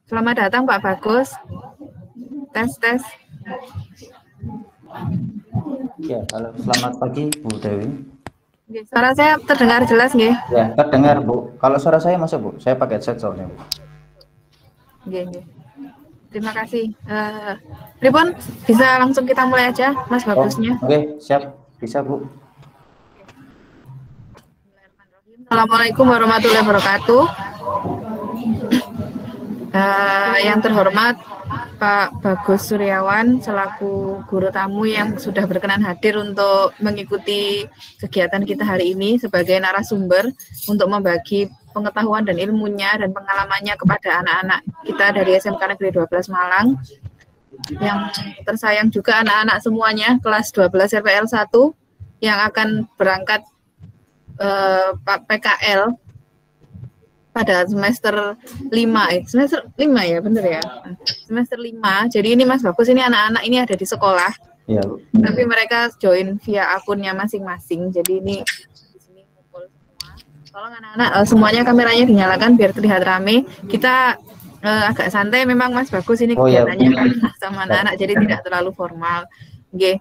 Selamat datang Pak Bagus. Tes. Ya, halo, selamat pagi Bu Dewi. Suara saya terdengar jelas nggih? Ya, terdengar Bu. Kalau suara saya masuk Bu, saya pakai headset soalnya Bu. Nggih. Terima kasih. Pripun, bisa langsung kita mulai aja Mas Bagusnya. Oke, siap. Bisa Bu. Assalamualaikum warahmatullahi wabarakatuh. Yang terhormat Pak Bagus Suryawan selaku guru tamu yang sudah berkenan hadir untuk mengikuti kegiatan kita hari ini sebagai narasumber untuk membagi pengetahuan dan ilmunya dan pengalamannya kepada anak-anak kita dari SMK Negeri 12 Malang. Yang tersayang juga anak-anak semuanya kelas 12 RPL 1 yang akan berangkat PKL pada semester 5 semester 5 ya, bener ya, semester 5. Jadi ini Mas Bagus, ini anak-anak ini ada di sekolah ya, tapi mereka join via akunnya masing-masing. Jadi ini di sini ngumpul semua. Tolong anak-anak semuanya kameranya dinyalakan biar terlihat rame. Kita agak santai memang Mas Bagus, ini kegiatannya sama anak-anak jadi tidak terlalu formal. Oke,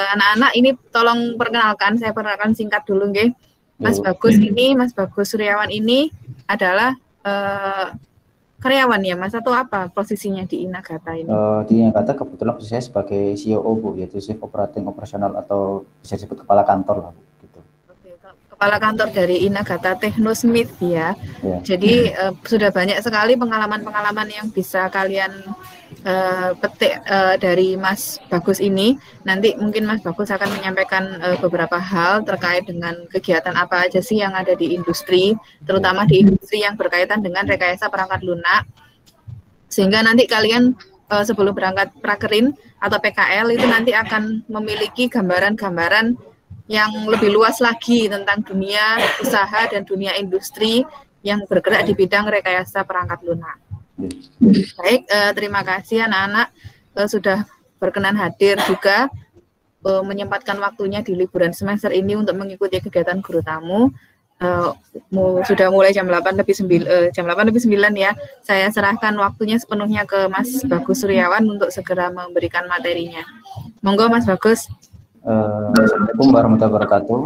anak-anak ini tolong perkenalkan, saya perkenalkan singkat dulu nggih. Mas Bagus ini, Mas Bagus Suryawan ini adalah karyawan ya Mas, atau apa posisinya di Inagata ini? Di Inagata kebetulan posisi saya sebagai CEO Bu, yaitu Chief Operating Operational atau bisa disebut kepala kantor lah Bu. Gitu. Oke, kepala kantor dari Inagata Technosmith ya. Jadi sudah banyak sekali pengalaman-pengalaman yang bisa kalian petik dari Mas Bagus ini. Nanti mungkin Mas Bagus akan menyampaikan beberapa hal terkait dengan kegiatan apa aja sih yang ada di industri, terutama di industri yang berkaitan dengan rekayasa perangkat lunak. Sehingga nanti kalian sebelum berangkat prakerin atau PKL itu nanti akan memiliki gambaran-gambaran yang lebih luas lagi tentang dunia usaha dan dunia industri yang bergerak di bidang rekayasa perangkat lunak. Baik, terima kasih anak-anak sudah berkenan hadir juga menyempatkan waktunya di liburan semester ini untuk mengikuti kegiatan guru tamu. Sudah mulai jam 8 lebih 9 ya. Saya serahkan waktunya sepenuhnya ke Mas Bagus Suryawan untuk segera memberikan materinya. Monggo Mas Bagus. Assalamualaikum warahmatullahi wabarakatuh.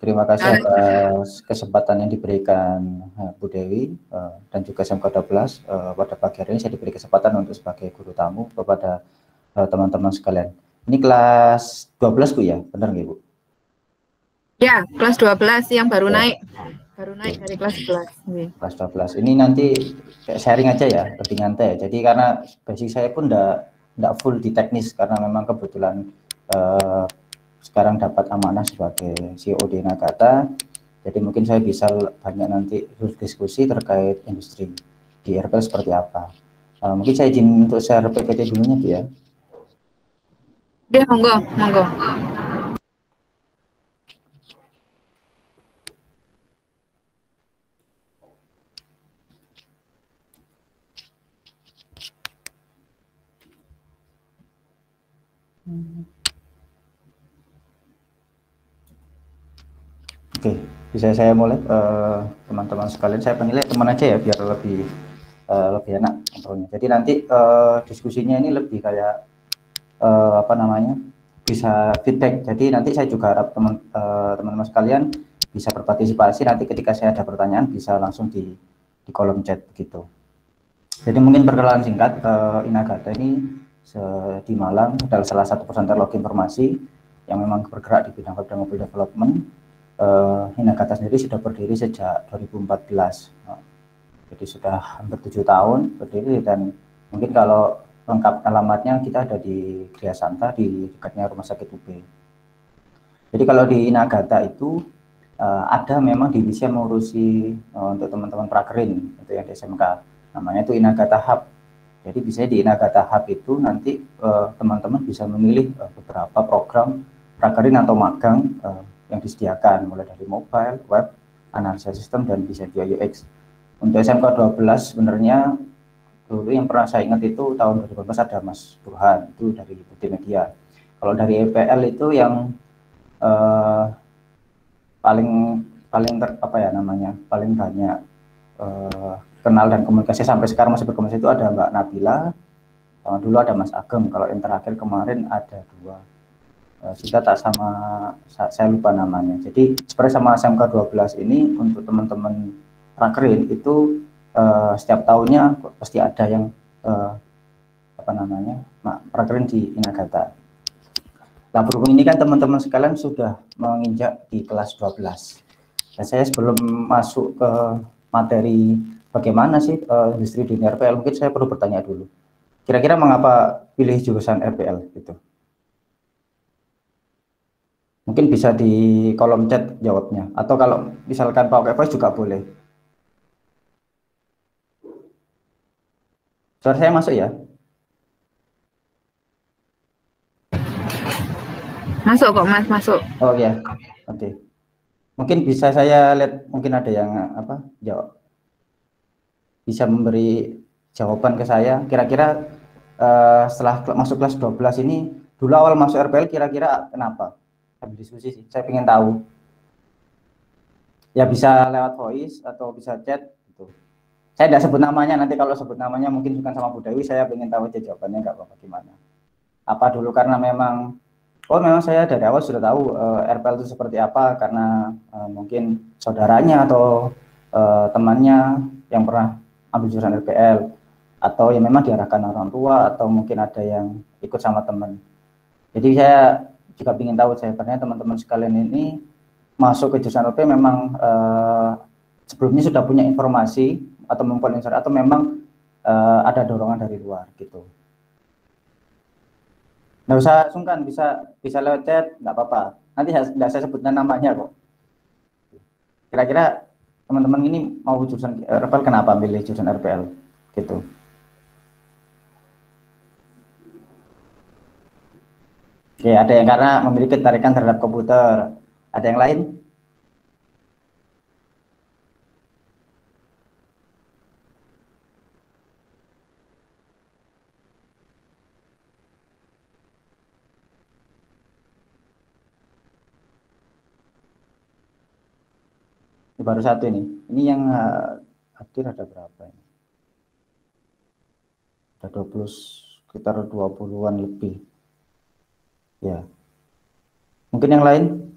Terima kasih atas kesempatan yang diberikan Bu Dewi dan juga SMK 12. Pada pagi hari ini saya diberi kesempatan untuk sebagai guru tamu kepada teman-teman sekalian. Ini kelas 12 Bu ya, benar nggak Bu? Ya, kelas 12 yang baru naik dari kelas 11. Kelas 12. Ini nanti sharing aja ya, lebih nyantai. Jadi karena basic saya pun enggak full di teknis karena memang kebetulan sekarang dapat amanah sebagai CEO di Inagata, jadi mungkin saya bisa banyak nanti diskusi terkait industri di RPL seperti apa. Mungkin saya izin untuk share PPT dulunya Bu ya. Ya, monggo. Oke, bisa saya mulai teman-teman sekalian. Saya panggilnya teman aja ya biar lebih enak kontrolnya. Jadi nanti diskusinya ini lebih kayak bisa feedback. Jadi nanti saya juga harap teman-teman sekalian bisa berpartisipasi. Nanti ketika saya ada pertanyaan bisa langsung di kolom chat begitu. Jadi mungkin perkenalan singkat, Inagata ini di Malang adalah salah satu presenter log informasi yang memang bergerak di bidang mobile development. Inagata sendiri sudah berdiri sejak 2014, jadi sudah hampir 7 tahun berdiri, dan mungkin kalau lengkap alamatnya kita ada di Gria Santa di dekatnya Rumah Sakit UB. Jadi kalau di Inagata itu ada memang divisi yang mengurusi untuk teman-teman prakerin untuk yang di SMK, namanya itu Inagata Hub. Jadi bisa di Inagata Hub itu nanti teman-teman bisa memilih beberapa program prakerin atau magang yang disediakan, mulai dari mobile, web, analisa sistem, dan desain UI UX. Untuk SMK 12 sebenarnya dulu yang pernah saya ingat itu tahun 2012 ada Mas Burhan, itu dari Multimedia. Kalau dari EPL itu yang paling banyak kenal dan komunikasi sampai sekarang masih berkomunikasi itu ada Mbak Nabila, dulu ada Mas Ageng, kalau yang terakhir kemarin ada 2. Kita tak sama, saya lupa namanya. Jadi sebenarnya sama SMK 12 ini untuk teman-teman prakerin itu setiap tahunnya pasti ada yang apa namanya prakerin di Inagata. Nah, berhubung ini kan teman-teman sekalian sudah menginjak di kelas 12. Dan saya sebelum masuk ke materi bagaimana sih industri dunia RPL, mungkin saya perlu bertanya dulu. Kira-kira mengapa pilih jurusan RPL gitu? Mungkin bisa di kolom chat jawabnya. Atau kalau misalkan pakai voice juga boleh. Suara saya masuk ya? Masuk kok Mas, masuk. Oh ya, oke. Mungkin bisa saya lihat, mungkin ada yang apa jawab, bisa memberi jawaban ke saya. Kira-kira setelah masuk kelas 12 ini, dulu awal masuk RPL kira-kira kenapa? Habis diskusi sih, saya ingin tahu. Ya bisa lewat voice atau bisa chat gitu. Saya tidak sebut namanya, nanti kalau sebut namanya mungkin bukan sama Bu Dewi, saya ingin tahu aja jawabannya, nggak apa-apa gimana. Apa dulu karena memang memang saya dari awal sudah tahu RPL itu seperti apa karena mungkin saudaranya atau temannya yang pernah ambil jurusan RPL, atau yang memang diarahkan orang tua, atau mungkin ada yang ikut sama teman. Jadi saya juga ingin tahu sebenarnya teman-teman sekalian ini masuk ke jurusan RPL memang sebelumnya sudah punya informasi atau mempunyai atau memang ada dorongan dari luar gitu. Nggak usah sungkan, bisa lewat chat, nggak apa-apa. Nanti nggak saya sebutkan namanya kok. Kira-kira teman-teman ini mau jurusan RPL, kenapa milih jurusan RPL gitu? Oke, ada yang karena memiliki ketertarikan terhadap komputer. Ada yang lain? Ini baru satu ini. Ini yang hadir ada berapa ini? Ada 20, sekitar 20-an lebih. Ya. Mungkin yang lain?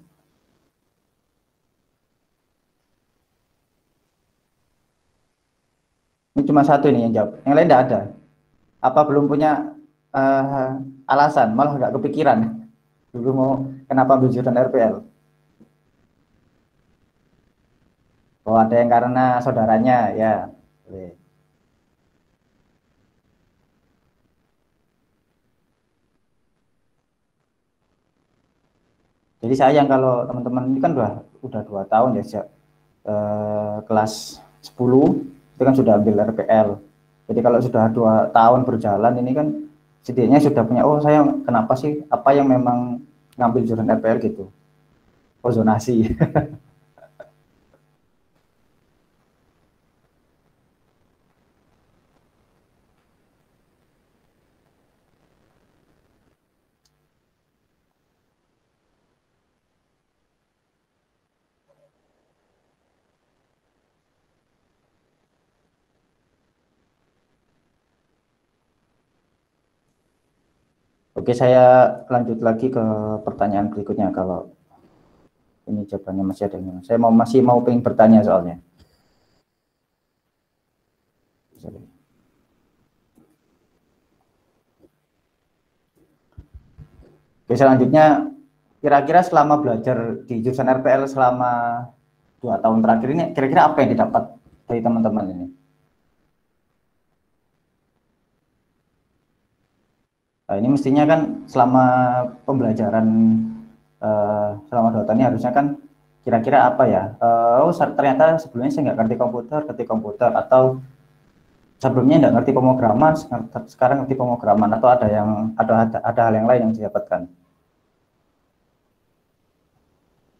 Ini cuma satu ini yang jawab. Yang lain tidak ada. Apa belum punya alasan? Malah nggak kepikiran. Dulu mau kenapa ambil jurusan RPL? Oh, ada yang karena saudaranya, ya. Boleh. Jadi sayang kalau teman-teman ini kan udah 2 tahun ya sejak kelas 10 itu kan sudah ambil RPL. Jadi kalau sudah 2 tahun berjalan ini kan setidaknya sudah punya, oh saya kenapa sih, apa yang memang ngambil jurusan RPL gitu. Oh zonasi. Oke, saya lanjut lagi ke pertanyaan berikutnya. Kalau ini jawabannya masih ada yang saya masih mau pengen bertanya soalnya. Oke, selanjutnya kira-kira selama belajar di jurusan RPL selama 2 tahun terakhir ini, kira-kira apa yang didapat dari teman-teman ini? Nah, ini mestinya kan selama pembelajaran selama 2 tahun ini harusnya kan kira-kira apa ya? Oh ternyata sebelumnya saya nggak ngerti komputer, atau sebelumnya nggak ngerti pemrograman, sekarang ngerti pemrograman, atau ada hal yang lain yang didapatkan.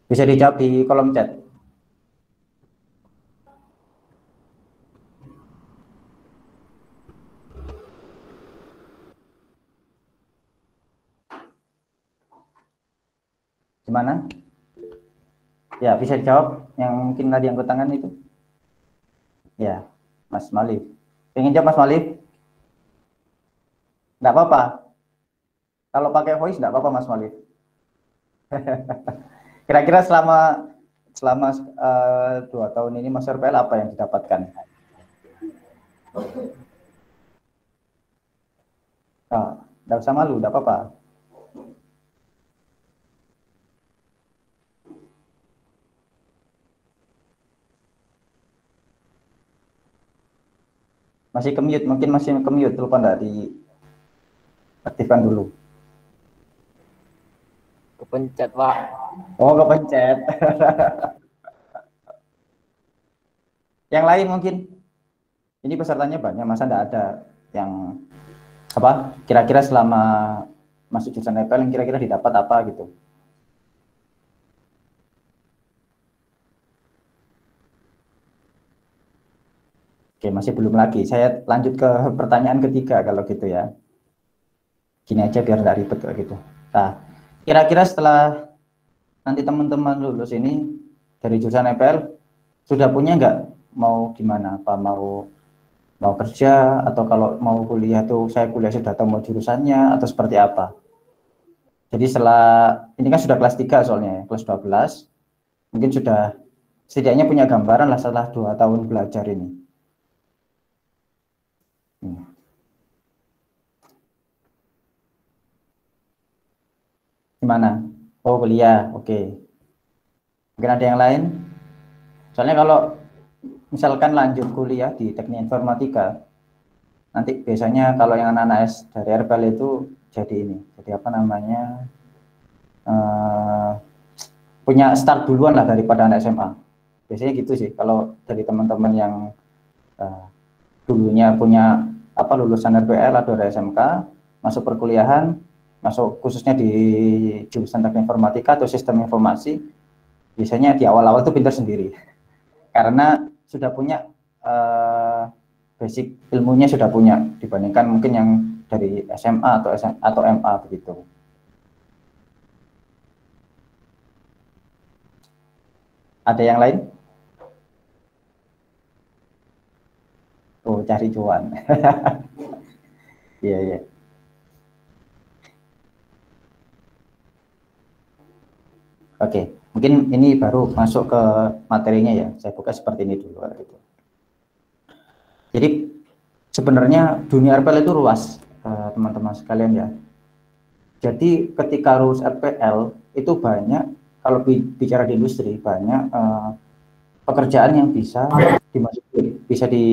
Bisa dijawab di kolom chat. Gimana? Ya, bisa dijawab yang mungkin tadi angkut tangan itu. Ya. Mas Malif. Pengen jawab Mas Malif? Enggak apa-apa. Kalau pakai voice enggak apa-apa Mas Malif. Kira-kira selama 2 tahun ini Mas RPL apa yang didapatkan? Enggak usah malu, enggak apa-apa. Masih ke-mute, mungkin masih ke-mute, lupa enggak diaktifkan dulu. Kepencet, Pak. Oh, kepencet. Yang lain mungkin. Ini pesertanya banyak, masa enggak ada yang apa? Kira-kira selama masuk jurusan RPL yang kira-kira didapat apa gitu. Oke, masih belum lagi. Saya lanjut ke pertanyaan ketiga kalau gitu ya. Gini aja biar nggak ribet kayak gitu. Nah, kira-kira setelah nanti teman-teman lulus ini dari jurusan EPL sudah punya nggak mau gimana? Apa mau kerja atau kalau mau kuliah tuh saya kuliah sudah tahu mau jurusannya atau seperti apa? Jadi setelah ini kan sudah kelas 3 soalnya ya, kelas 12 mungkin sudah setidaknya punya gambaran lah setelah 2 tahun belajar ini. Gimana? Oh, kuliah, oke. Mungkin ada yang lain? Soalnya kalau misalkan lanjut kuliah di teknik informatika, nanti biasanya kalau yang anak-anak dari RPL itu jadi ini, jadi apa namanya, punya start duluan lah daripada anak SMA. Biasanya gitu sih, kalau dari teman-teman yang dulunya punya apa lulusan RPL atau dari SMK, masuk perkuliahan, masuk khususnya di jurusan teknik informatika atau sistem informasi, biasanya di awal-awal tuh pintar sendiri karena sudah punya basic ilmunya, sudah punya dibandingkan mungkin yang dari SMA atau MA begitu. Ada yang lain? Oh, cari cuan. Iya, iya. Oke, mungkin ini baru masuk ke materinya ya. Saya buka seperti ini dulu. Gitu. Jadi sebenarnya dunia RPL itu luas, teman-teman sekalian ya. Jadi ketika lulus RPL itu banyak, kalau bicara di industri banyak pekerjaan yang bisa dimasuki, bisa di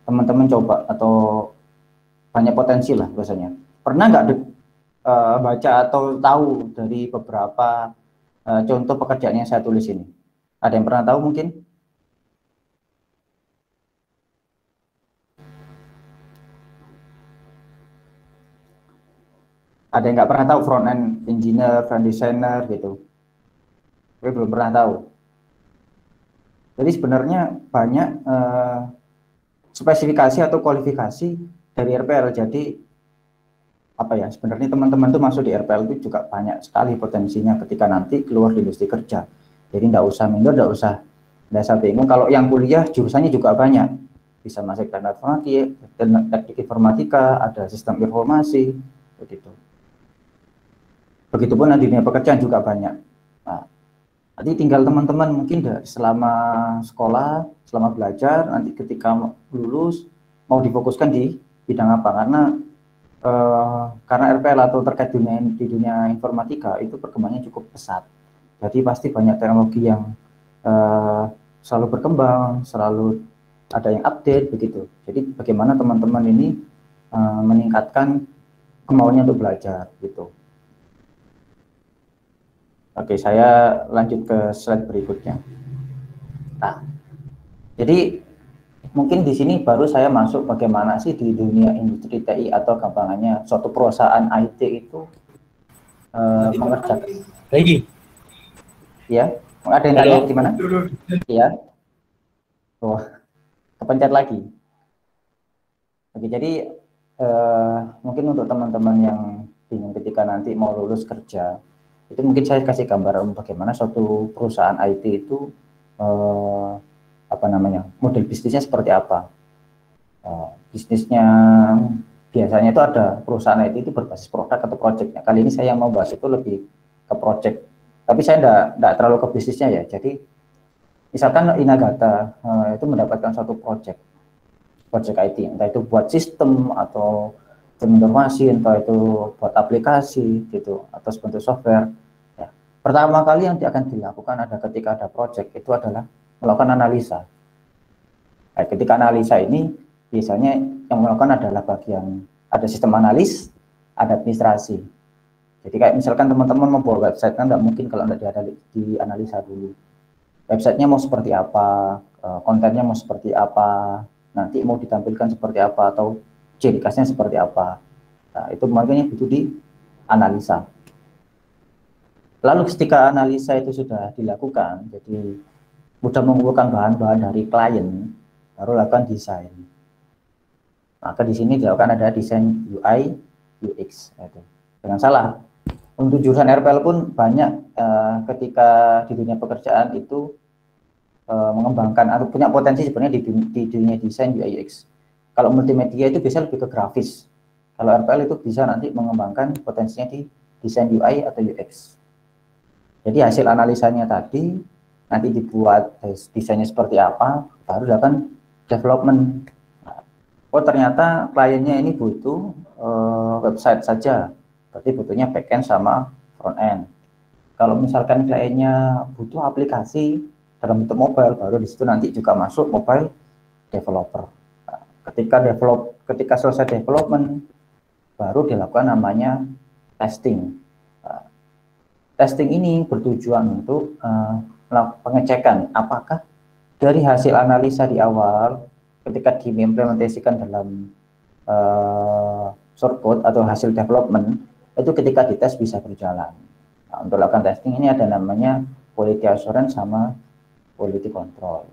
teman-teman coba atau banyak potensi lah biasanya. Pernah nggak baca atau tahu dari beberapa contoh pekerjaan yang saya tulis ini? Ada yang pernah tahu mungkin? Ada yang nggak pernah tahu front end engineer, front designer gitu? Tapi belum pernah tahu. Jadi sebenarnya banyak spesifikasi atau kualifikasi dari RPL. Jadi apa ya, sebenarnya teman-teman tuh masuk di RPL itu juga banyak sekali potensinya ketika nanti keluar di industri kerja. Jadi nggak usah minder, nggak usah bingung. Kalau yang kuliah jurusannya juga banyak, bisa masuk teknik informatika, ada sistem informasi, begitu. Begitupun di dunia pekerjaan juga banyak. Nah, nanti tinggal teman-teman mungkin selama sekolah, selama belajar, nanti ketika lulus mau difokuskan di bidang apa, karena RPL atau terkait di dunia informatika itu perkembangannya cukup pesat. Jadi pasti banyak teknologi yang selalu berkembang, selalu ada yang update begitu. Jadi bagaimana teman-teman ini meningkatkan kemauannya untuk belajar gitu. Oke, saya lanjut ke slide berikutnya. Nah, jadi mungkin di sini baru saya masuk bagaimana sih di dunia industri TI atau gampangannya suatu perusahaan IT itu mengerjakan. Lagi. Ya, ada yang tanya gimana? Iya. Oh, kepencet lagi. Oke, jadi mungkin untuk teman-teman yang bingung ketika nanti mau lulus kerja, itu mungkin saya kasih gambaran bagaimana suatu perusahaan IT itu apa namanya, model bisnisnya seperti apa. bisnisnya biasanya itu ada perusahaan IT itu berbasis produk atau project. Kali ini saya mau bahas itu lebih ke project. Tapi saya enggak terlalu ke bisnisnya ya. Jadi misalkan Inagata itu mendapatkan suatu project IT, entah itu buat sistem atau informasi, entah itu buat aplikasi gitu atau sebentuk software. Ya. Pertama kali yang akan dilakukan ketika ada project itu adalah melakukan analisa. Nah, ketika analisa ini biasanya yang melakukan adalah bagian ada sistem analis, ada administrasi. Jadi kayak misalkan teman-teman membuat website kan nggak mungkin kalau nggak dianalisa dulu. Websitenya mau seperti apa, kontennya mau seperti apa, nanti mau ditampilkan seperti apa, atau ciri khasnya seperti apa. Nah, itu makanya butuh dianalisa. Lalu ketika analisa itu sudah dilakukan, jadi sudah mengumpulkan bahan-bahan dari klien, baru lakukan desain. Maka di sini dilakukan ada desain UI, UX. Jangan salah, untuk jurusan RPL pun banyak ketika di dunia pekerjaan itu mengembangkan atau punya potensi sebenarnya di dunia desain UI UX. Kalau multimedia itu bisa lebih ke grafis. Kalau RPL itu bisa nanti mengembangkan potensinya di desain UI atau UX. Jadi hasil analisanya tadi nanti dibuat desainnya seperti apa, baru dilakukan development. Oh ternyata kliennya ini butuh website saja, berarti butuhnya backend sama front end. Kalau misalkan kliennya butuh aplikasi dalam bentuk mobile, baru di situ nanti juga masuk mobile developer. Nah, ketika selesai development, baru dilakukan namanya testing. Nah, testing ini bertujuan untuk pengecekan apakah dari hasil analisa di awal ketika diimplementasikan dalam source code atau hasil development itu ketika dites bisa berjalan. Nah, untuk lakukan testing ini ada namanya quality assurance sama quality control.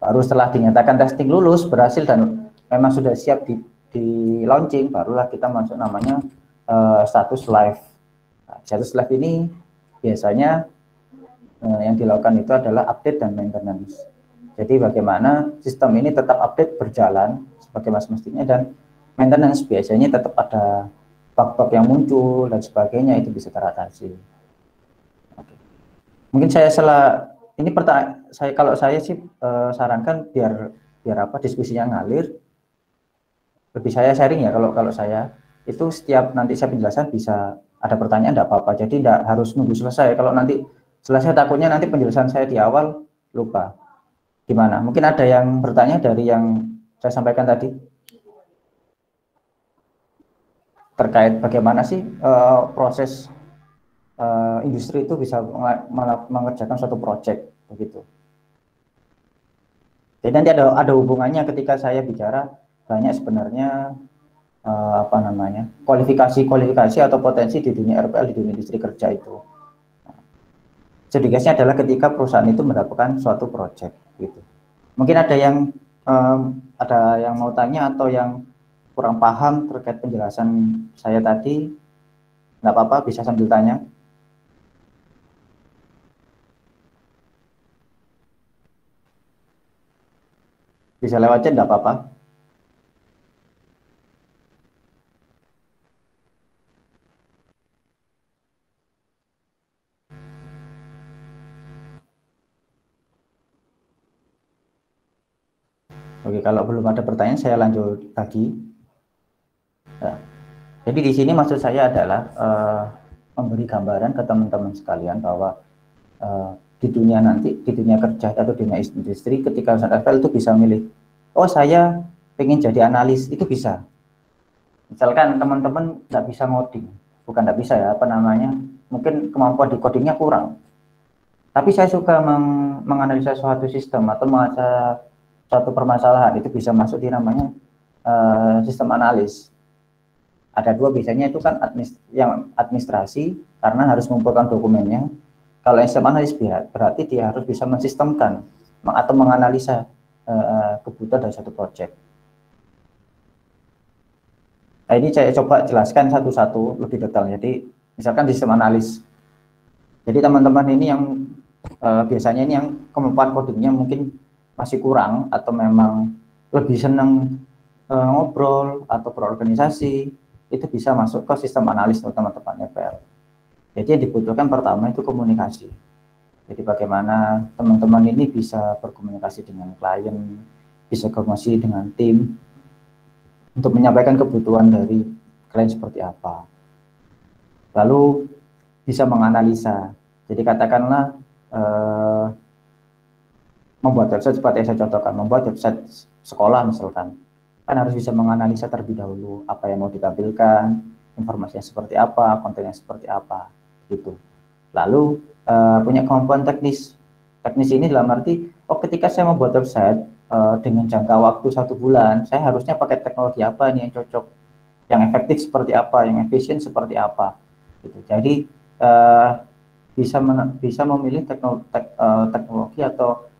Baru setelah dinyatakan testing lulus, berhasil dan memang sudah siap di launching, barulah kita masuk namanya status live. Nah, status live ini biasanya yang dilakukan itu adalah update dan maintenance. Jadi bagaimana sistem ini tetap update berjalan sebagaimana semestinya, dan maintenance biasanya tetap ada bug-bug yang muncul dan sebagainya, itu bisa teratasi. Oke. Mungkin ini kalau saya sih sarankan biar apa diskusinya ngalir, lebih saya sharing ya. Kalau saya itu setiap nanti saya penjelasan bisa ada pertanyaan enggak apa-apa, jadi enggak harus nunggu selesai. Kalau nanti selesai takutnya nanti penjelasan saya di awal lupa. Gimana? Mungkin ada yang bertanya dari yang saya sampaikan tadi terkait bagaimana sih proses industri itu bisa mengerjakan suatu project begitu. Jadi nanti ada hubungannya ketika saya bicara banyak sebenarnya kualifikasi atau potensi di dunia RPL, di dunia industri kerja itu. Sedikitnya adalah ketika perusahaan itu mendapatkan suatu project gitu. Mungkin ada yang mau tanya atau yang kurang paham terkait penjelasan saya tadi, nggak apa-apa, bisa sambil tanya. Bisa lewat chat, nggak apa-apa. Oke, kalau belum ada pertanyaan saya lanjut lagi. Nah, jadi di sini maksud saya adalah memberi gambaran ke teman-teman sekalian bahwa di dunia kerja atau dunia industri, ketika RPL itu bisa milih, oh saya pengen jadi analis, itu bisa. Misalkan teman-teman nggak bisa ngoding, bukan nggak bisa ya, mungkin kemampuan di codingnya kurang, tapi saya suka menganalisa suatu sistem atau menganalisa suatu permasalahan, itu bisa masuk di namanya sistem analis. Ada dua biasanya, itu kan yang administrasi karena harus mengumpulkan dokumennya. Kalau yang sistem analis berarti dia harus bisa mensistemkan atau menganalisa kebutuhan dari satu proyek. Nah, ini saya coba jelaskan satu-satu lebih detail. Jadi misalkan sistem analis. Jadi teman-teman ini yang biasanya ini yang kemampuan codingnya mungkin masih kurang atau memang lebih senang ngobrol atau berorganisasi, itu bisa masuk ke sistem analis teman-teman RPL. Jadi yang dibutuhkan pertama itu komunikasi. Jadi bagaimana teman-teman ini bisa berkomunikasi dengan klien, bisa komunikasi dengan tim, untuk menyampaikan kebutuhan dari klien seperti apa. Lalu bisa menganalisa. Jadi katakanlah membuat website seperti yang saya contohkan, membuat website sekolah misalkan, kan harus bisa menganalisa terlebih dahulu apa yang mau ditampilkan, informasinya seperti apa, kontennya seperti apa, gitu. Lalu punya kemampuan teknis. Teknis ini dalam arti, oh ketika saya membuat website dengan jangka waktu 1 bulan, saya harusnya pakai teknologi apa nih yang cocok, yang efektif seperti apa, yang efisien seperti apa, gitu. Jadi bisa memilih teknologi atau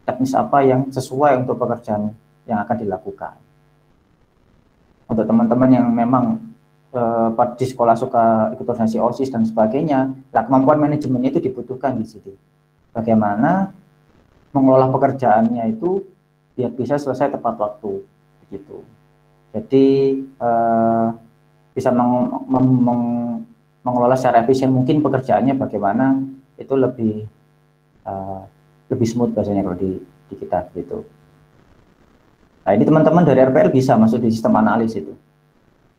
teknis apa yang sesuai untuk pekerjaan yang akan dilakukan. Untuk teman-teman yang memang di sekolah suka ikut organisasi OSIS dan sebagainya, nah kemampuan manajemennya itu dibutuhkan di situ. Bagaimana mengelola pekerjaannya itu biar bisa selesai tepat waktu, begitu. Jadi bisa mengelola secara efisien mungkin pekerjaannya bagaimana itu lebih smooth biasanya kalau di kita gitu. Nah ini teman-teman dari RPL bisa masuk di sistem analis itu.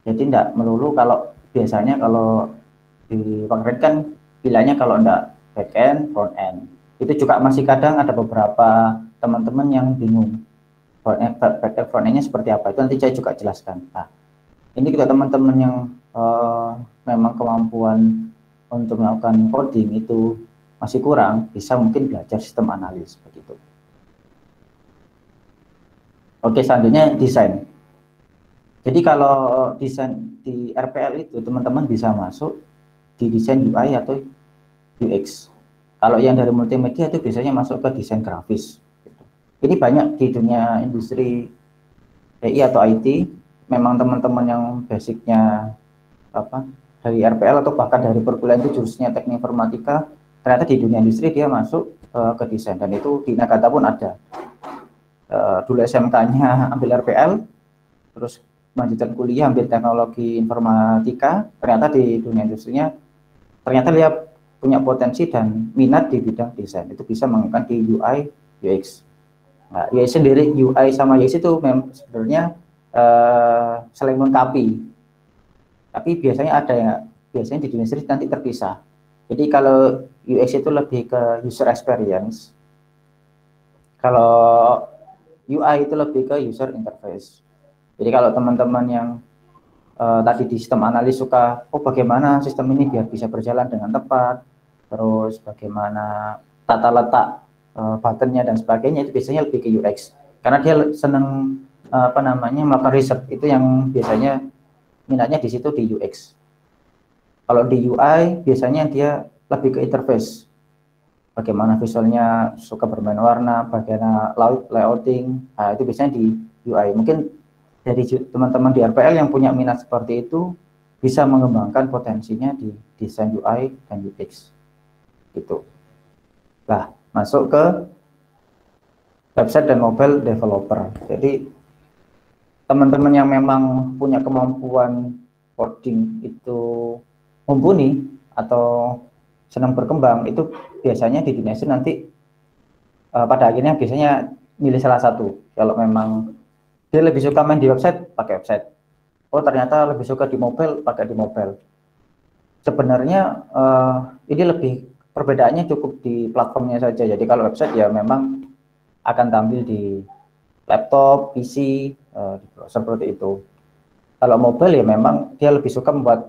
Jadi tidak melulu kalau biasanya kalau di Packard kan pilihannya kalau enggak back end, front end. Itu juga masih kadang ada beberapa teman-teman yang bingung back end, front endnya seperti apa. Itu nanti saya juga jelaskan. Nah, ini juga teman-teman yang memang kemampuan untuk melakukan coding itu masih kurang, bisa mungkin belajar sistem analis begitu. Oke, selanjutnya desain. Jadi kalau desain di RPL itu teman-teman bisa masuk di desain UI atau UX. Kalau yang dari multimedia itu biasanya masuk ke desain grafis. Ini banyak di dunia industri TI atau IT. Memang teman-teman yang basicnya dari RPL atau bahkan dari perkuliahan itu jurusannya teknik informatika, ternyata di dunia industri dia masuk ke desain, dan itu di Nagata pun ada. Dulu SMK-nya ambil RPL, terus melanjutkan kuliah ambil teknologi informatika, ternyata di dunia industrinya ternyata dia punya potensi dan minat di bidang desain, itu bisa menggunakan di UI UX. Nah, UI sendiri, UI sama UX itu sebenarnya saling melengkapi, tapi biasanya ada ya, biasanya di dunia industri nanti terpisah. Jadi kalau UX itu lebih ke user experience, kalau UI itu lebih ke user interface. Jadi kalau teman-teman yang tadi di sistem analis suka, oh bagaimana sistem ini biar bisa berjalan dengan tepat, terus bagaimana tata letak buttonnya dan sebagainya, itu biasanya lebih ke UX. Karena dia senang melakukan riset, itu yang biasanya minatnya di situ di UX. Kalau di UI biasanya dia lebih ke interface. Bagaimana visualnya, suka bermain warna, bagaimana layouting, nah itu biasanya di UI. Mungkin dari teman-teman di RPL yang punya minat seperti itu bisa mengembangkan potensinya di desain UI dan UX gitu. Nah, masuk ke website dan mobile developer. Jadi teman-teman yang memang punya kemampuan coding itu mumpuni atau senang berkembang, itu biasanya di dunia itu nanti pada akhirnya biasanya milih salah satu. Kalau memang dia lebih suka main di website, pakai website. Oh ternyata lebih suka di mobile, pakai di mobile. Sebenarnya ini lebih perbedaannya cukup di platformnya saja. Jadi kalau website ya memang akan tampil di laptop, PC, seperti itu. Kalau mobile ya memang dia lebih suka membuat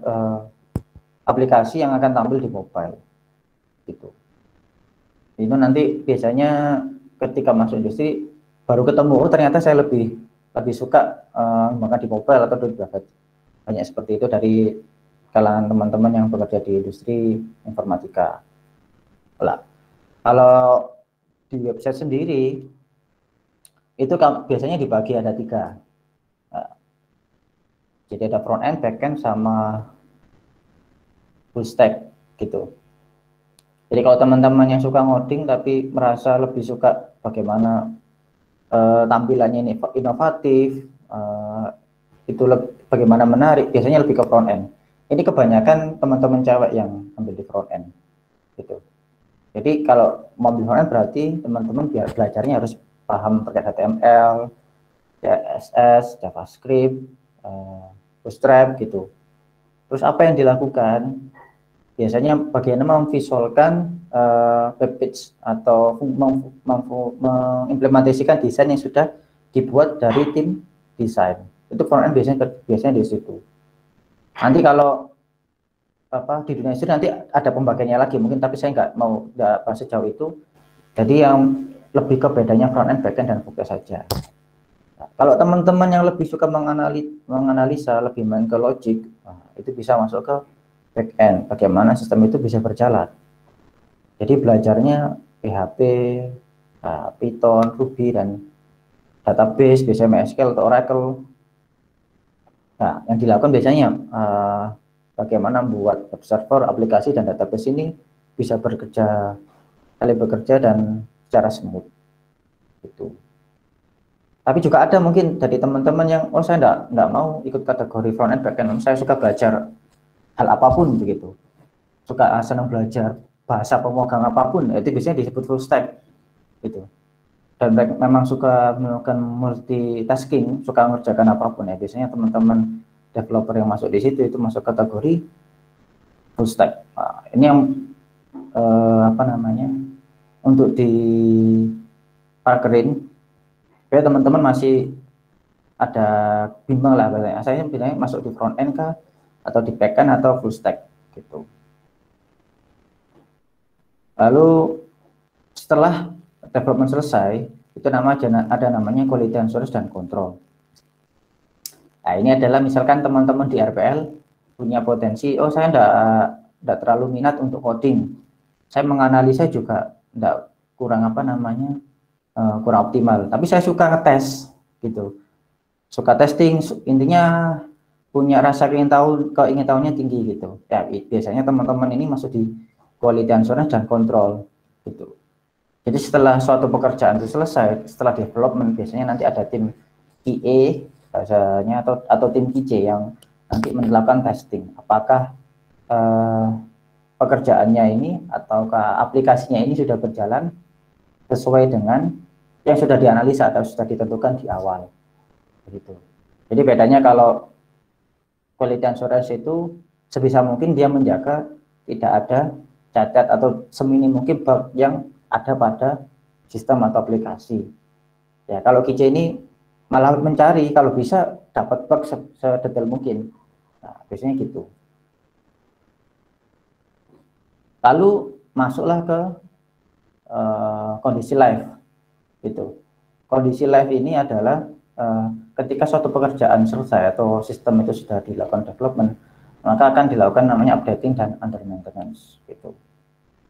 aplikasi yang akan tampil di mobile. Gitu. Itu nanti biasanya ketika masuk industri baru ketemu, oh ternyata saya lebih suka menggunakan di mobile atau di website. Banyak seperti itu dari kalangan teman-teman yang bekerja di industri informatika. Kalau di website sendiri itu biasanya dibagi ada 3. Jadi ada front end, back end, sama full stack gitu. Jadi kalau teman-teman yang suka ngoding tapi merasa lebih suka bagaimana tampilannya ini inovatif, itu bagaimana menarik, biasanya lebih ke front end. Ini kebanyakan teman-teman cewek yang ambil di front end gitu. Jadi kalau mau ambil front end berarti teman-teman biar belajarnya harus paham terkait HTML, CSS, JavaScript, Bootstrap gitu. Terus apa yang dilakukan? Biasanya bagaimana memvisualkan web page atau mengimplementasikan desain yang sudah dibuat dari tim desain. Itu front end biasanya di situ. Nanti kalau di dunia industri nanti ada pembagiannya lagi mungkin, tapi saya nggak bahas sejauh itu. Jadi yang lebih ke bedanya front end, back end, dan fokus saja. Nah, kalau teman-teman yang lebih suka menganalisa, lebih main ke logic, itu bisa masuk ke back end, bagaimana sistem itu bisa berjalan. Jadi belajarnya PHP, Python, Ruby, dan database, biasanya MySQL atau Oracle. Nah, yang dilakukan biasanya bagaimana membuat web server, aplikasi, dan database ini bisa saling bekerja dan secara smooth. Gitu. Tapi juga ada mungkin dari teman-teman yang, oh saya enggak mau ikut kategori front end, back end, saya suka belajar hal apapun begitu. Suka senang belajar bahasa pemrogram apapun, itu biasanya disebut full stack gitu. Dan memang suka melakukan multitasking, suka mengerjakan apapun ya. Biasanya teman-teman developer yang masuk di situ itu masuk kategori full stack. Nah, ini yang untuk di parkerin, supaya teman-teman masih ada bimbang lah, saya bilangnya masuk di front end kah, atau di back end, atau full stack gitu. Lalu setelah development selesai, itu ada namanya quality assurance dan control. Nah, ini adalah misalkan teman-teman di RPL punya potensi, oh saya enggak terlalu minat untuk coding, saya menganalisa juga kurang optimal, tapi saya suka ngetes gitu, suka testing, intinya punya rasa keingintahuannya tinggi gitu ya. Biasanya teman-teman ini masuk di quality assurance dan control gitu. Jadi setelah suatu pekerjaan itu selesai, setelah development, biasanya nanti ada tim QA bahasanya atau tim QC yang nanti melakukan testing apakah pekerjaannya ini ataukah aplikasinya ini sudah berjalan sesuai dengan yang sudah dianalisa atau sudah ditentukan di awal begitu. Jadi bedanya kalau quality assurance itu sebisa mungkin dia menjaga tidak ada cacat atau seminim mungkin bug yang ada pada sistem atau aplikasi. Ya, kalau QC ini malah mencari kalau bisa dapat bug sedetail mungkin. Nah, biasanya gitu. Lalu masuklah ke kondisi live gitu. Kondisi live ini adalah ketika suatu pekerjaan selesai atau sistem itu sudah dilakukan development, maka akan dilakukan namanya updating dan under maintenance gitu.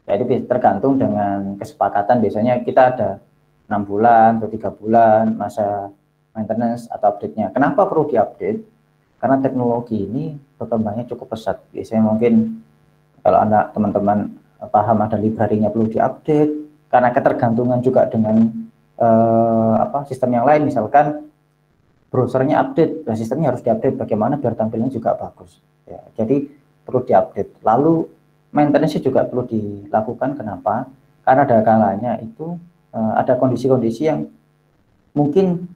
Jadi tergantung dengan kesepakatan, biasanya kita ada 6 bulan atau 3 bulan masa maintenance atau update-nya. Kenapa perlu diupdate? Karena teknologi ini berkembangnya cukup pesat. Biasanya mungkin kalau Anda teman-teman paham ada library-nya perlu diupdate, karena ketergantungan juga dengan sistem yang lain, misalkan browsernya update, dan sistemnya harus diupdate bagaimana biar tampilnya juga bagus. Ya, jadi perlu diupdate. Lalu maintenance juga perlu dilakukan. Kenapa? Karena ada kalanya itu ada kondisi-kondisi yang mungkin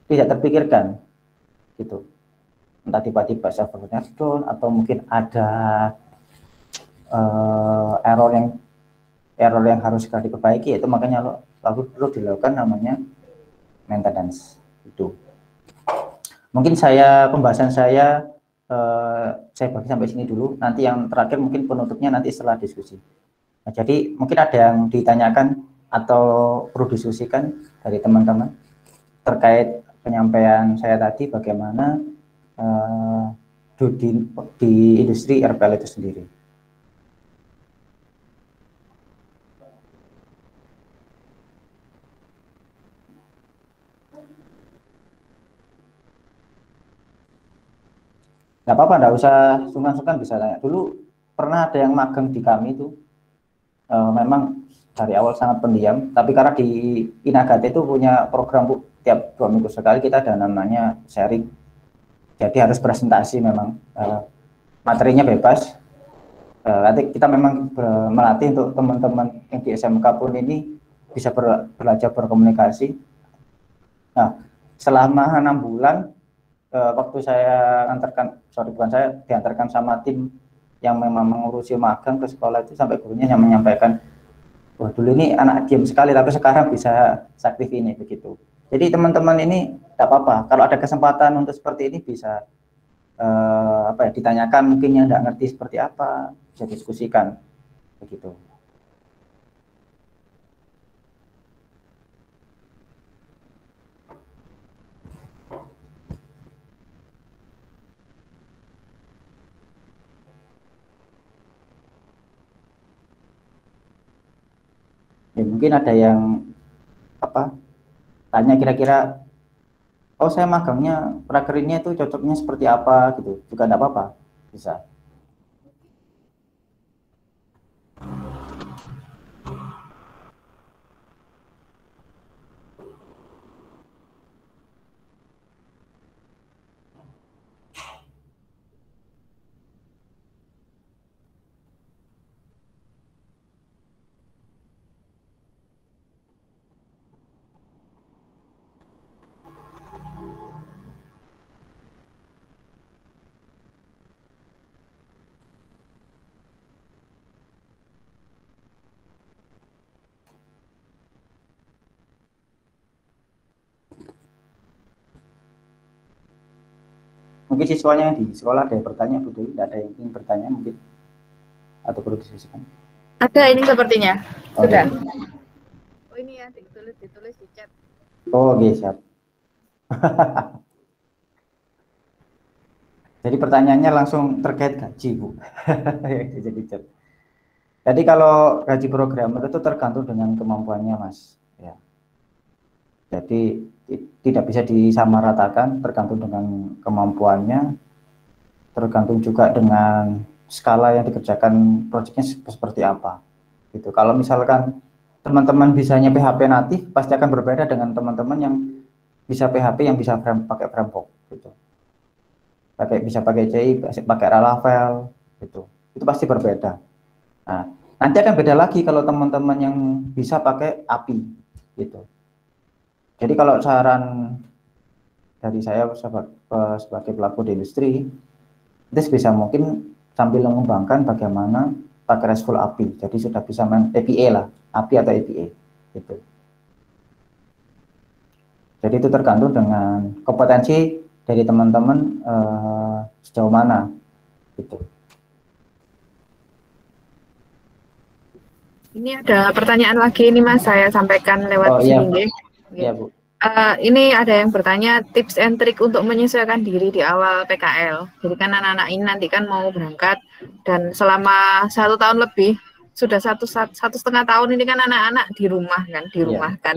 tidak terpikirkan gitu. Entah tiba-tiba servernya down atau mungkin ada error yang harus segera diperbaiki, itu makanya lalu perlu dilakukan namanya maintenance itu. Mungkin pembahasan saya bagi sampai sini dulu. Nanti yang terakhir mungkin penutupnya nanti setelah diskusi. Nah, jadi mungkin ada yang ditanyakan atau perlu diskusikan dari teman-teman terkait penyampaian saya tadi, bagaimana di industri RPL itu sendiri. Nggak apa-apa, nggak usah sungkan-sungkan, bisa tanya. Dulu pernah ada yang magang di kami itu, memang dari awal sangat pendiam, tapi karena di Inagate itu punya program Bu, tiap 2 minggu sekali kita ada namanya sharing. Jadi harus presentasi memang, materinya bebas. Nanti kita memang melatih untuk teman-teman yang di SMK pun ini bisa belajar berkomunikasi. Nah, selama 6 bulan waktu saya diantarkan sama tim yang memang mengurusi magang ke sekolah itu, sampai gurunya yang menyampaikan, wah dulu ini anak diam sekali tapi sekarang bisa seaktif ini begitu. Jadi teman-teman ini tidak apa-apa kalau ada kesempatan untuk seperti ini bisa ditanyakan, mungkin yang tidak ngerti seperti apa bisa diskusikan begitu. Ya, mungkin ada yang tanya kira-kira, oh saya magangnya prakerja itu cocoknya seperti apa gitu, juga tidak apa-apa, bisa. Mungkin siswanya di sekolah ada yang bertanya, Bu Dewi, tidak ada yang ingin bertanya mungkin, atau perlu diskusikan? Ada ini sepertinya. Sudah. Oh ini ya, ditulis di chat. Oh oke, siap. Jadi pertanyaannya langsung terkait gaji, Bu. Jadi chat. Jadi kalau gaji programmer itu tergantung dengan kemampuannya, Mas. Ya. Jadi tidak bisa disamaratakan, tergantung dengan kemampuannya, tergantung juga dengan skala yang dikerjakan proyeknya seperti apa. Gitu. Kalau misalkan teman-teman bisanya PHP natif, pasti akan berbeda dengan teman-teman yang bisa PHP yang bisa pakai framework. Gitu. Bisa pakai CI, pakai Laravel, gitu. Itu pasti berbeda. Nah, nanti akan beda lagi kalau teman-teman yang bisa pakai API, gitu. Jadi kalau saran dari saya sebagai pelaku di industri, itu bisa mungkin sambil mengembangkan bagaimana pakai RESTful API. Jadi sudah bisa main API lah, API atau API, gitu. Jadi itu tergantung dengan kompetensi dari teman-teman sejauh mana, gitu. Ini ada pertanyaan lagi ini Mas, saya sampaikan lewat sini. Iya, Bu. Ini ada yang bertanya tips and trick untuk menyesuaikan diri di awal PKL. Jadi kan anak-anak ini nanti kan mau berangkat dan selama 1 tahun lebih, sudah satu setengah tahun ini kan anak-anak di rumah kan, dirumahkan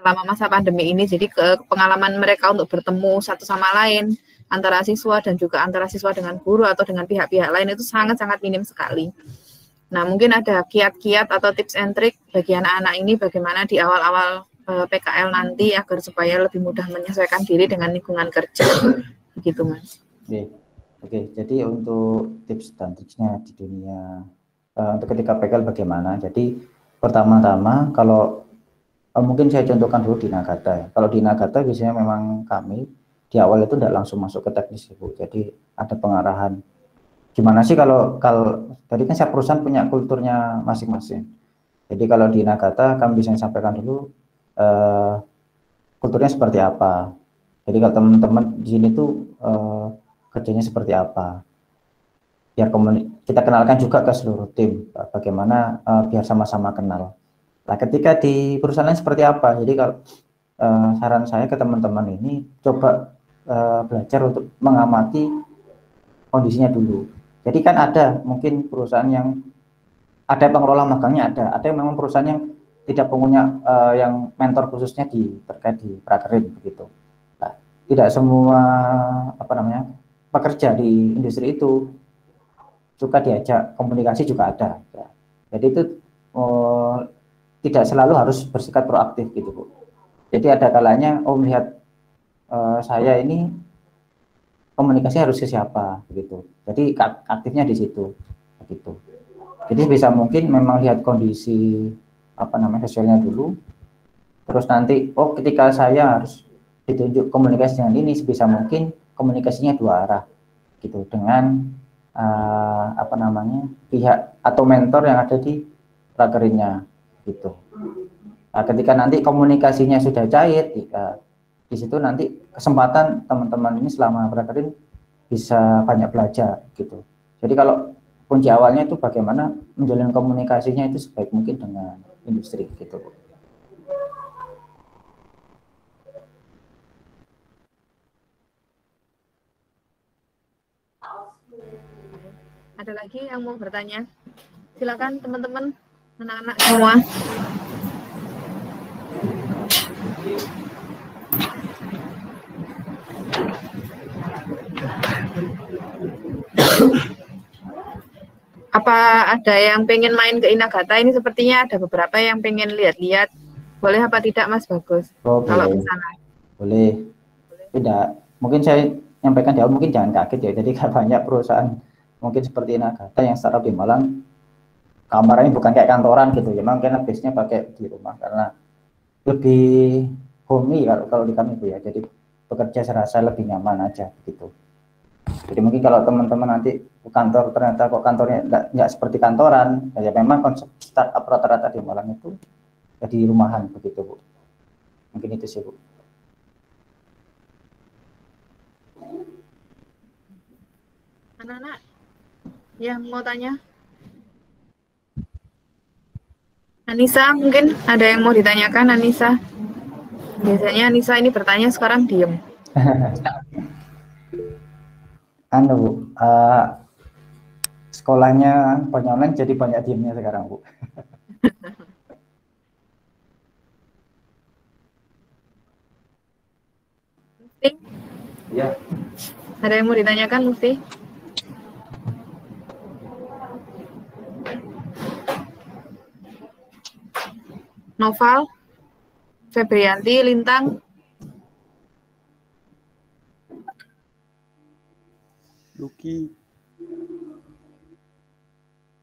selama masa pandemi ini. Jadi pengalaman mereka untuk bertemu satu sama lain antara siswa dan juga antara siswa dengan guru atau dengan pihak-pihak lain itu sangat-sangat minim sekali. Nah, mungkin ada kiat-kiat atau tips and trick bagi anak-anak ini bagaimana di awal-awal PKL nanti agar supaya lebih mudah menyesuaikan diri dengan lingkungan kerja, begitu Mas. Oke. Jadi untuk tips dan triksnya di dunia untuk ketika PKL bagaimana? Jadi pertama-tama kalau mungkin saya contohkan dulu di Nagata ya. Kalau di Nagata biasanya memang kami di awal itu tidak langsung masuk ke teknis, Bu. Jadi ada pengarahan. Gimana sih kalau tadi kan setiap perusahaan punya kulturnya masing-masing. Jadi kalau di Nagata kami bisa sampaikan dulu kulturnya seperti apa. Jadi kalau teman-teman di sini tuh kerjanya seperti apa. Biar kita kenalkan juga ke seluruh tim bagaimana biar sama-sama kenal. Nah, ketika di perusahaan lain seperti apa. Jadi kalau saran saya ke teman-teman ini coba belajar untuk mengamati kondisinya dulu. Jadi kan ada mungkin perusahaan yang ada pengelola magangnya, ada yang memang perusahaan yang tidak punya yang mentor khususnya terkait di prakerja begitu. Nah, tidak semua pekerja di industri itu suka diajak komunikasi juga ada. Ya. Jadi itu tidak selalu harus bersikap proaktif gitu Bu. Jadi ada kalanya melihat saya ini komunikasi harus ke siapa gitu. Jadi aktifnya di situ gitu. Jadi bisa mungkin memang lihat kondisi sosialnya dulu. Terus nanti ketika saya harus ditunjuk komunikasi dengan ini, sebisa mungkin komunikasinya dua arah gitu dengan pihak atau mentor yang ada di prakerinnya gitu. Nah, ketika nanti komunikasinya sudah cair, di situ nanti kesempatan teman-teman ini selama prakerin bisa banyak belajar gitu. Jadi kalau kunci awalnya itu bagaimana menjalin komunikasinya itu sebaik mungkin dengan industri gitu. Ada lagi yang mau bertanya? Silakan teman-teman, anak-anak semua. Apa ada yang pengen main ke Inagata? Ini sepertinya ada beberapa yang pengen lihat-lihat. Boleh apa tidak Mas Bagus? Kalau Boleh. ke sana. Boleh. Tidak. Mungkin saya nyampaikan di awal, mungkin jangan kaget ya. Jadi banyak perusahaan mungkin seperti Inagata yang startup di Malang, kamarnya bukan kayak kantoran gitu ya, memang karena base-nya pakai di rumah karena lebih homey kalau di kami Bu ya. Jadi bekerja serasa lebih nyaman aja gitu. Jadi mungkin kalau teman-teman nanti ke kantor ternyata kok kantornya nggak seperti kantoran, ya memang konsep startup rata-rata di Malang itu jadi rumahan begitu Bu. Mungkin itu sih Bu. Anak-anak yang mau tanya? Anissa, mungkin ada yang mau ditanyakan Anissa? Biasanya Anissa ini bertanya, sekarang diem. Bu, sekolahnya online jadi banyak diemnya sekarang Bu. Mufti? Ya. Ada yang mau ditanyakan Mufti? Noval, Febrianti, Lintang. Luki.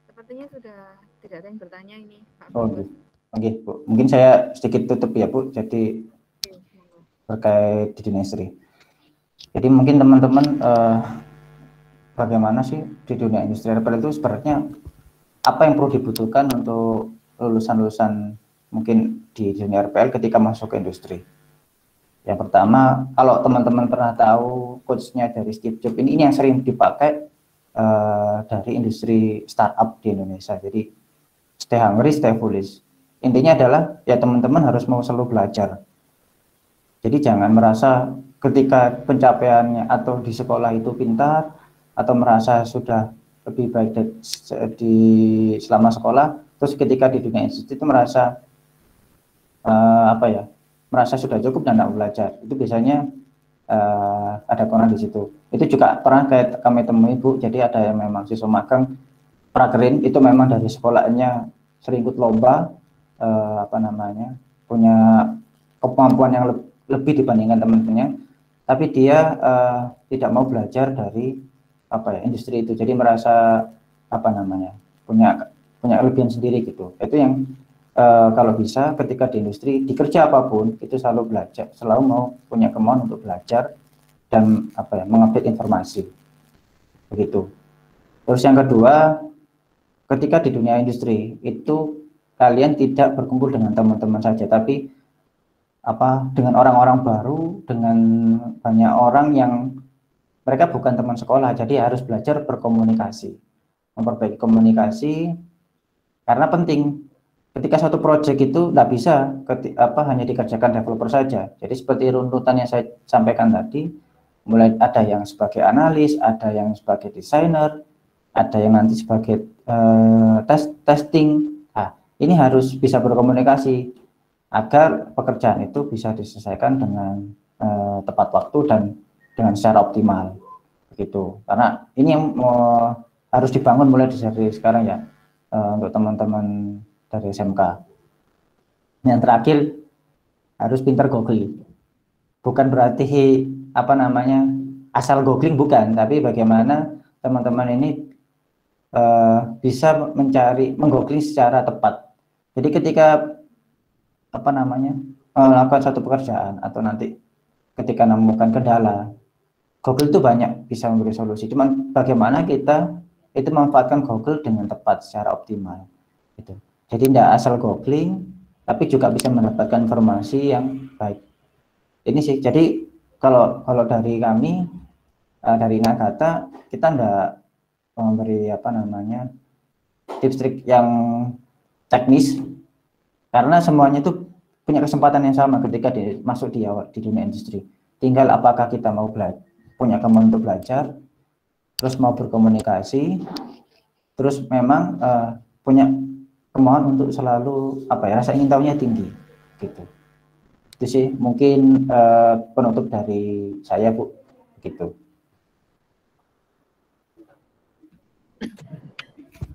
Sepertinya sudah tidak ada yang bertanya ini, Pak. Oke, Bu. Mungkin saya sedikit tutup ya, Bu. Jadi terkait di dunia industri. Jadi mungkin teman-teman bagaimana sih di dunia industri RPL itu sebenarnya apa yang perlu dibutuhkan untuk lulusan-lulusan mungkin di dunia RPL ketika masuk ke industri. Yang pertama, kalau teman-teman pernah tahu quotes-nya dari Steve Jobs, ini yang sering dipakai dari industri startup di Indonesia. Jadi stay hungry, stay foolish. Intinya adalah ya teman-teman harus mau selalu belajar. Jadi jangan merasa ketika pencapaiannya atau di sekolah itu pintar atau merasa sudah lebih baik di selama sekolah, terus ketika di dunia industri itu merasa merasa sudah cukup dan tidak belajar. Itu biasanya ada kurang di situ. Itu juga pernah kayak kami temui Bu. Jadi ada yang memang siswa magang prakerin itu memang dari sekolahnya sering ikut lomba, punya kemampuan yang lebih dibandingkan teman-temannya, tapi dia tidak mau belajar dari industri itu. Jadi merasa punya kelebihan sendiri gitu. Itu yang kalau bisa ketika di industri, di kerja apapun itu selalu belajar, selalu mau punya kemauan untuk belajar dan mengupdate informasi begitu. Terus yang kedua, ketika di dunia industri itu kalian tidak berkumpul dengan teman-teman saja, tapi dengan orang-orang baru, dengan banyak orang yang mereka bukan teman sekolah, jadi harus belajar berkomunikasi, memperbaiki komunikasi karena penting. Ketika suatu proyek itu tidak bisa hanya dikerjakan developer saja. Jadi seperti runtutan yang saya sampaikan tadi, mulai ada yang sebagai analis, ada yang sebagai desainer, ada yang nanti sebagai testing. Nah, ini harus bisa berkomunikasi agar pekerjaan itu bisa diselesaikan dengan tepat waktu dan dengan secara optimal, begitu. Karena ini yang harus dibangun mulai dari sekarang ya, untuk teman-teman dari SMK. Yang terakhir harus pintar googling. Bukan berarti apa namanya asal googling, bukan, tapi bagaimana teman-teman ini bisa menggoogling secara tepat. Jadi ketika apa namanya melakukan satu pekerjaan atau nanti ketika menemukan kendala, Google itu banyak bisa memberi solusi. Cuman bagaimana kita itu memanfaatkan Google dengan tepat secara optimal. Gitu. Jadi tidak asal googling, tapi juga bisa mendapatkan informasi yang baik. Ini sih. Jadi kalau dari kami dari Inagata, kita tidak memberi apa namanya tips trik yang teknis, karena semuanya itu punya kesempatan yang sama ketika masuk di dunia industri. Tinggal apakah kita mau punya kemauan untuk belajar, terus mau berkomunikasi, terus memang punya kemauan untuk selalu rasa ingin tahunya tinggi, gitu. Itu sih mungkin penutup dari saya, Bu, gitu.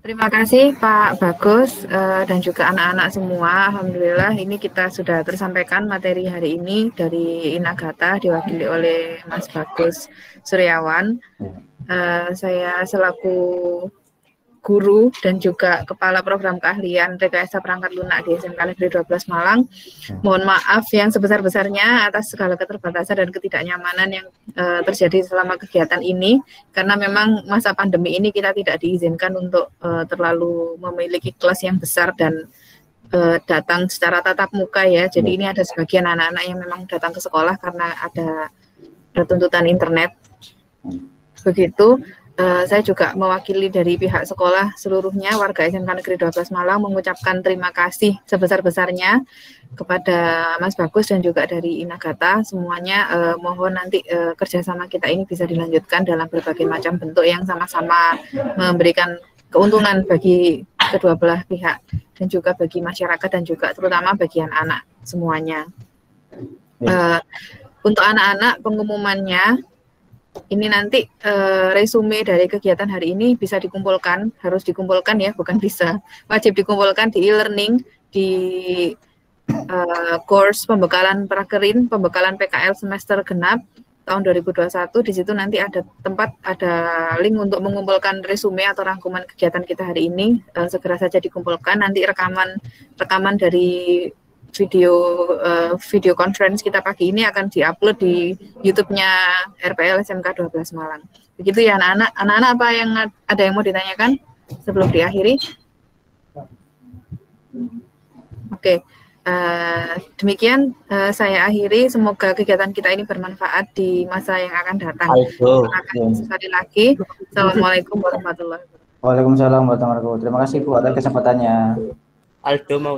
Terima kasih Pak Bagus dan juga anak-anak semua. Alhamdulillah ini kita sudah tersampaikan materi hari ini dari Inagata diwakili oleh Mas Bagus Suryawan. Saya selaku guru dan juga kepala program keahlian rekayasa perangkat lunak di SMK Negeri 12 Malang. Mohon maaf yang sebesar-besarnya atas segala keterbatasan dan ketidaknyamanan yang terjadi selama kegiatan ini, karena memang masa pandemi ini kita tidak diizinkan untuk terlalu memiliki kelas yang besar dan datang secara tatap muka ya. Jadi ini ada sebagian anak-anak yang memang datang ke sekolah karena ada tuntutan internet. Begitu. Saya juga mewakili dari pihak sekolah seluruhnya, warga SMK Negeri 12 Malang mengucapkan terima kasih sebesar-besarnya kepada Mas Bagus dan juga dari Inagata semuanya. Mohon nanti kerjasama kita ini bisa dilanjutkan dalam berbagai macam bentuk yang sama-sama memberikan keuntungan bagi kedua belah pihak dan juga bagi masyarakat dan juga terutama bagi anak-anak semuanya. Untuk anak-anak pengumumannya ini nanti resume dari kegiatan hari ini bisa dikumpulkan, harus dikumpulkan ya, bukan bisa, wajib dikumpulkan di e-learning, di course pembekalan prakerin, pembekalan PKL semester genap tahun 2021. Di situ nanti ada link untuk mengumpulkan resume atau rangkuman kegiatan kita hari ini. Segera saja dikumpulkan. Nanti rekaman dari video conference kita pagi ini akan diupload di YouTube-nya RPL SMK 12 Malang. Begitu ya anak-anak. Anak-anak apa yang ada yang mau ditanyakan sebelum diakhiri? Oke. Demikian saya akhiri. Semoga kegiatan kita ini bermanfaat di masa yang akan datang. Terima kasih sekali lagi. Assalamualaikum warahmatullahi wabarakatuh. Waalaikumsalam warahmatullahi wabarakatuh. Terima kasih Bu atas kesempatannya. Aldo mau